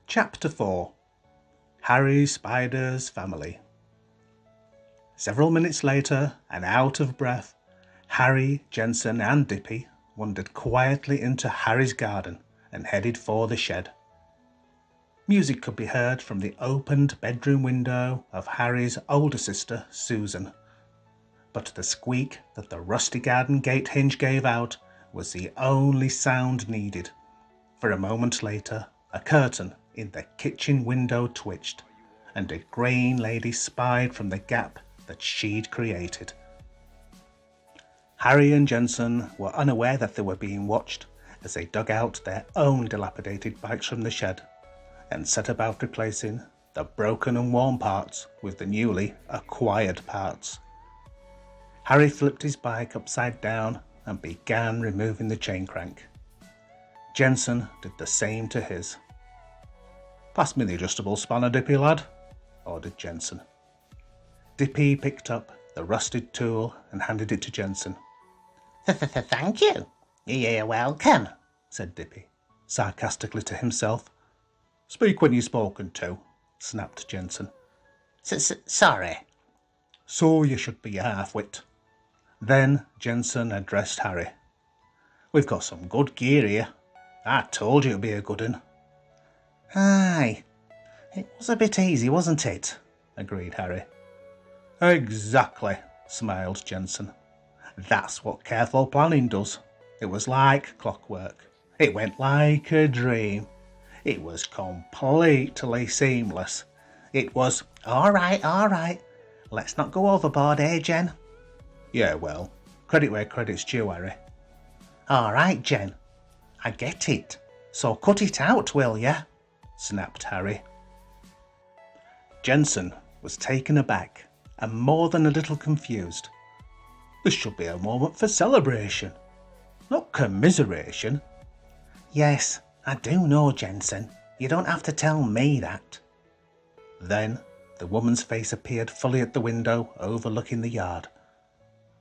Chapter 4 Harry Spider's Family. Several minutes later, and out of breath, Harry, Jensen and Dippy wandered quietly into Harry's garden and headed for the shed. Music could be heard from the opened bedroom window of Harry's older sister, Susan. But the squeak that the rusty garden gate hinge gave out was the only sound needed. For a moment later, a curtain in the kitchen window twitched, and a greying lady spied from the gap that she'd created. Harry and Jensen were unaware that they were being watched as they dug out their own dilapidated bikes from the shed and set about replacing the broken and worn parts with the newly acquired parts. Harry flipped his bike upside down and began removing the chain crank. Jensen did the same to his. "Pass me the adjustable spanner, Dippy lad," ordered Jensen. Dippy picked up the rusted tool and handed it to Jensen. Thank you. You're welcome," said Dippy, sarcastically to himself. "Speak when you're spoken to," snapped Jensen. Sorry. "So you should be half-wit." Then Jensen addressed Harry. "We've got some good gear here. I told you it'd be a good one." "Aye, it was a bit easy, wasn't it?" agreed Harry. "Exactly," smiled Jensen. "That's what careful planning does. It was like clockwork. It went like a dream. It was completely seamless. It was..." All right. Let's not go overboard, eh, Jen? "Yeah, well, credit where credit's due, Harry." All right, Jen. I get it. So cut it out, will ya? Snapped Harry. Jensen was taken aback and more than a little confused. This should be a moment for celebration, not commiseration. Yes, I do know, Jensen. You don't have to tell me that. Then the woman's face appeared fully at the window overlooking the yard.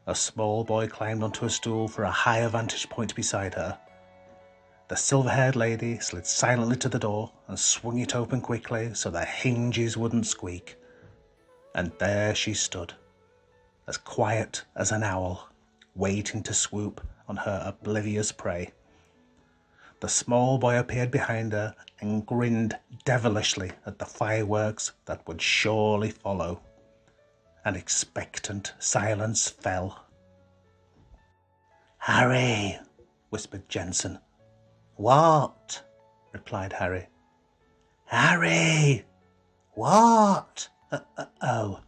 A small boy climbed onto a stool for a higher vantage point beside her. The silver-haired lady slid silently to the door and swung it open quickly so the hinges wouldn't squeak. And there she stood, as quiet as an owl, waiting to swoop on her oblivious prey. The small boy appeared behind her and grinned devilishly at the fireworks that would surely follow. An expectant silence fell. "Harry," whispered Jensen. "What?" replied Harry. "Harry!" "What?" Oh.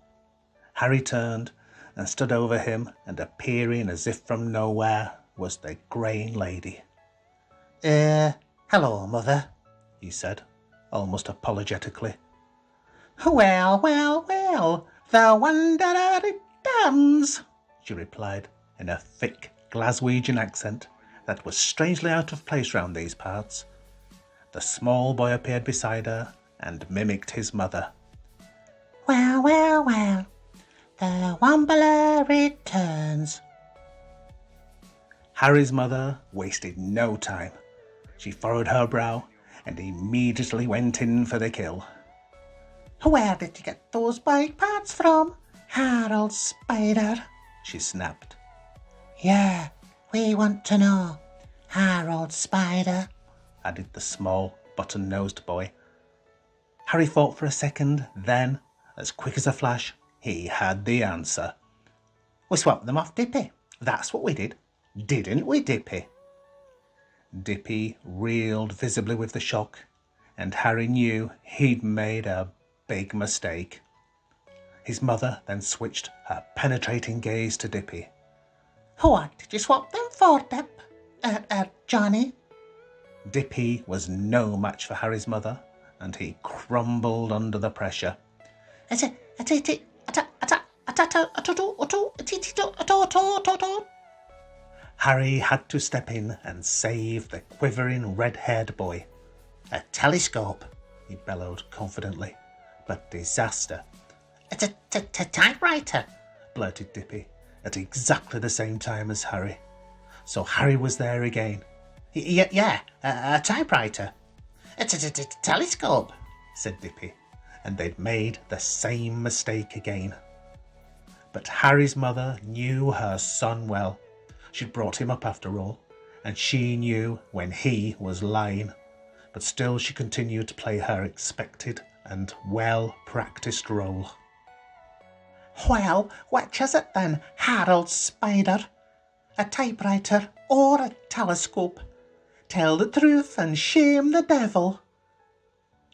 Harry turned and stood over him, and appearing as if from nowhere was the greying lady. Hello, Mother," he said, almost apologetically. Well, the wonder it dance," she replied in a thick Glaswegian accent that was strangely out of place round these parts. The small boy appeared beside her and mimicked his mother. Well, the Wombler returns." Harry's mother wasted no time. She furrowed her brow and immediately went in for the kill. "Where did you get those bike parts from, Harold Spider?" she snapped. "Yeah, we want to know, Harold Spider," added the small, button-nosed boy. Harry thought for a second, then, as quick as a flash, he had the answer. "We swapped them off Dippy. That's what we did. Didn't we, Dippy?" Dippy reeled visibly with the shock, and Harry knew he'd made a big mistake. His mother then switched her penetrating gaze to Dippy. "What did you swap them for, Dip? Johnny?" Dippy was no match for Harry's mother, and he crumbled under the pressure. Harry had to step in and save the quivering red-haired boy. "A telescope," he bellowed confidently, but disaster. "It's a typewriter," blurted Dippy at exactly the same time as Harry. So Harry was there again. Yeah, a typewriter. It's a telescope, said Dippy, and they'd made the same mistake again. But Harry's mother knew her son well. She'd brought him up after all, and she knew when he was lying. But still she continued to play her expected and well-practiced role. Well, which is it then, Harold Spider? A typewriter or a telescope? Tell the truth and shame the devil.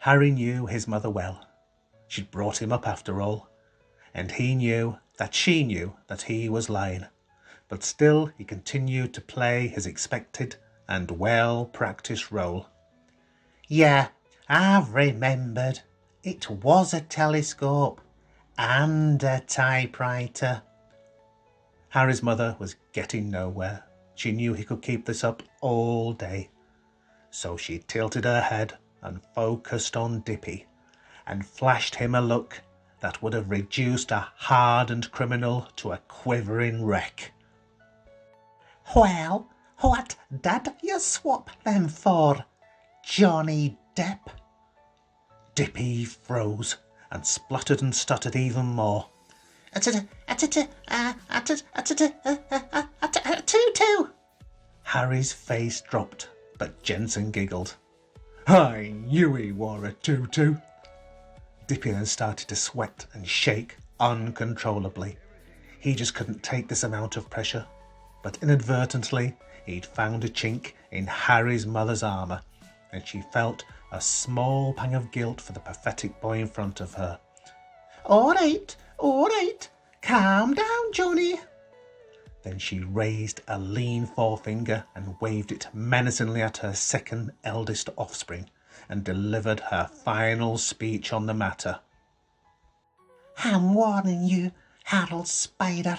Harry knew his mother well. She'd brought him up after all, and he knew that she knew that he was lying. But still he continued to play his expected and well-practiced role. Yeah, I've remembered. It was a telescope and a typewriter. Harry's mother was getting nowhere. She knew he could keep this up all day. So she tilted her head and focused on Dippy and flashed him a look that would have reduced a hardened criminal to a quivering wreck. Well, what did you swap them for, Johnny Depp? Dippy froze and spluttered and stuttered even more. A tutu. Harry's face dropped, but Jensen giggled. I knew he wore a tutu. Dippy then started to sweat and shake uncontrollably. He just couldn't take this amount of pressure, but inadvertently he'd found a chink in Harry's mother's armour, and she felt a small pang of guilt for the pathetic boy in front of her. All right, calm down, Johnny. Then she raised a lean forefinger and waved it menacingly at her second eldest offspring and delivered her final speech on the matter. I'm warning you, Harold Spider.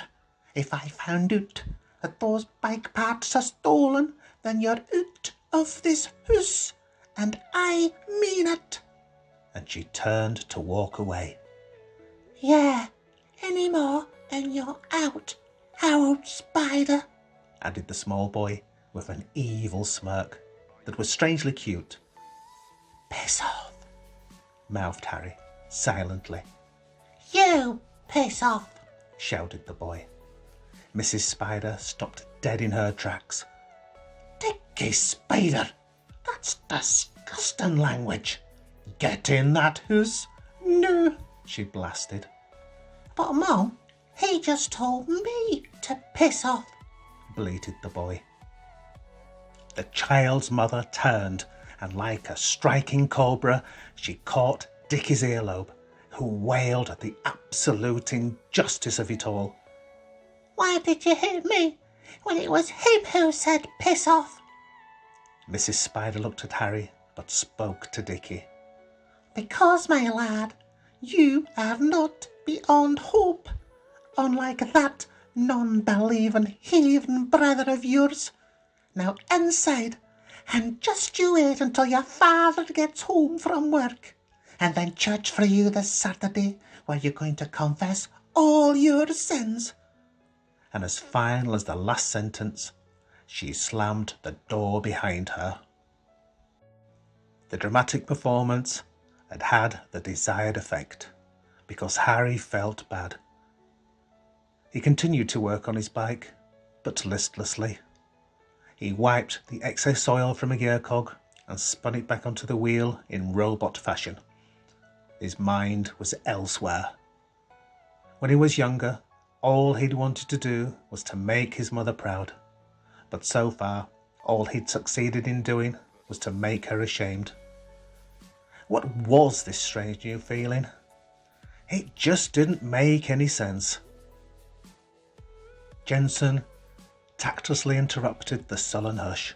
If I found out that those bike parts are stolen, then you're out of this house, and I mean it. And she turned to walk away. Yeah, any more and you're out, Harold Spider, added the small boy with an evil smirk that was strangely cute. Piss off, mouthed Harry silently. You piss off, shouted the boy. Mrs. Spider stopped dead in her tracks. Dicky Spider, that's disgusting language. Get in that house. No, she blasted. But Mum, he just told me to piss off, bleated the boy. The child's mother turned, and like a striking cobra, she caught Dicky's earlobe, who wailed at the absolute injustice of it all. Why did you hit me when it was him who said piss off? Mrs. Spider looked at Harry, but spoke to Dicky. Because, my lad, you are not beyond hope, unlike that non-believing heathen brother of yours. Now inside, and just you wait until your father gets home from work, and then church for you this Saturday, where you're going to confess all your sins. And as final as the last sentence, she slammed the door behind her. The dramatic performance had had the desired effect, because Harry felt bad. He continued to work on his bike, but listlessly. He wiped the excess oil from a gear cog and spun it back onto the wheel in robot fashion. His mind was elsewhere. When he was younger, all he'd wanted to do was to make his mother proud. But so far, all he'd succeeded in doing was to make her ashamed. What was this strange new feeling? It just didn't make any sense. Jensen tactlessly interrupted the sullen hush.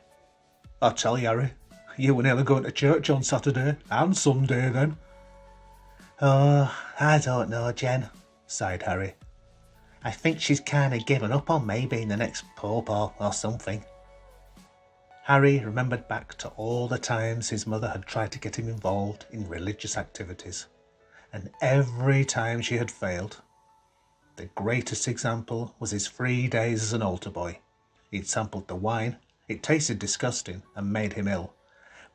I tell you, Harry, you were nearly going to church on Saturday and Sunday then. Oh, I don't know, Jen, sighed Harry. I think she's kind of given up on me being the next Pope or something. Harry remembered back to all the times his mother had tried to get him involved in religious activities, and every time she had failed. The greatest example was his 3 days as an altar boy. He'd sampled the wine, it tasted disgusting and made him ill,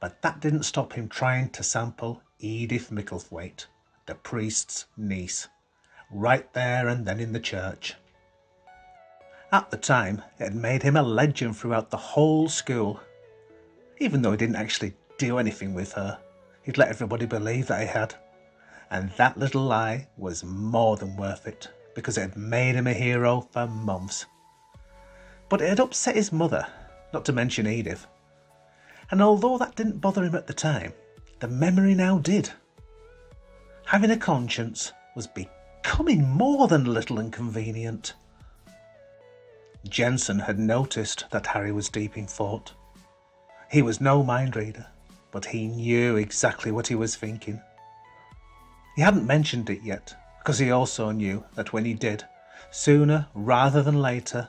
But that didn't stop him trying to sample Edith Micklethwaite, the priest's niece, right there and then in the church. At the time, it had made him a legend throughout the whole school. Even though he didn't actually do anything with her, he'd let everybody believe that he had. And that little lie was more than worth it, because it had made him a hero for months. But it had upset his mother, not to mention Edith. And although that didn't bother him at the time, the memory now did. Having a conscience was becoming more than a little inconvenient. Jensen had noticed that Harry was deep in thought. He was no mind reader, but he knew exactly what he was thinking. He hadn't mentioned it yet, because he also knew that when he did, sooner rather than later,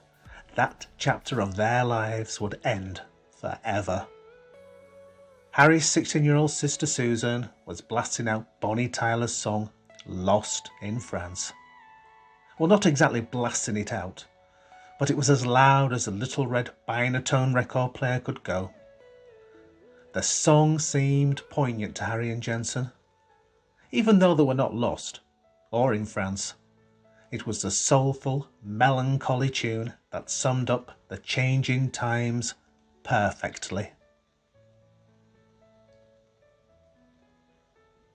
that chapter of their lives would end forever. Harry's 16-year-old sister Susan was blasting out Bonnie Tyler's song, Lost in France. Well, not exactly blasting it out, but it was as loud as a little red Binatone record player could go. The song seemed poignant to Harry and Jensen. Even though they were not lost, or in France, it was the soulful, melancholy tune that summed up the changing times perfectly.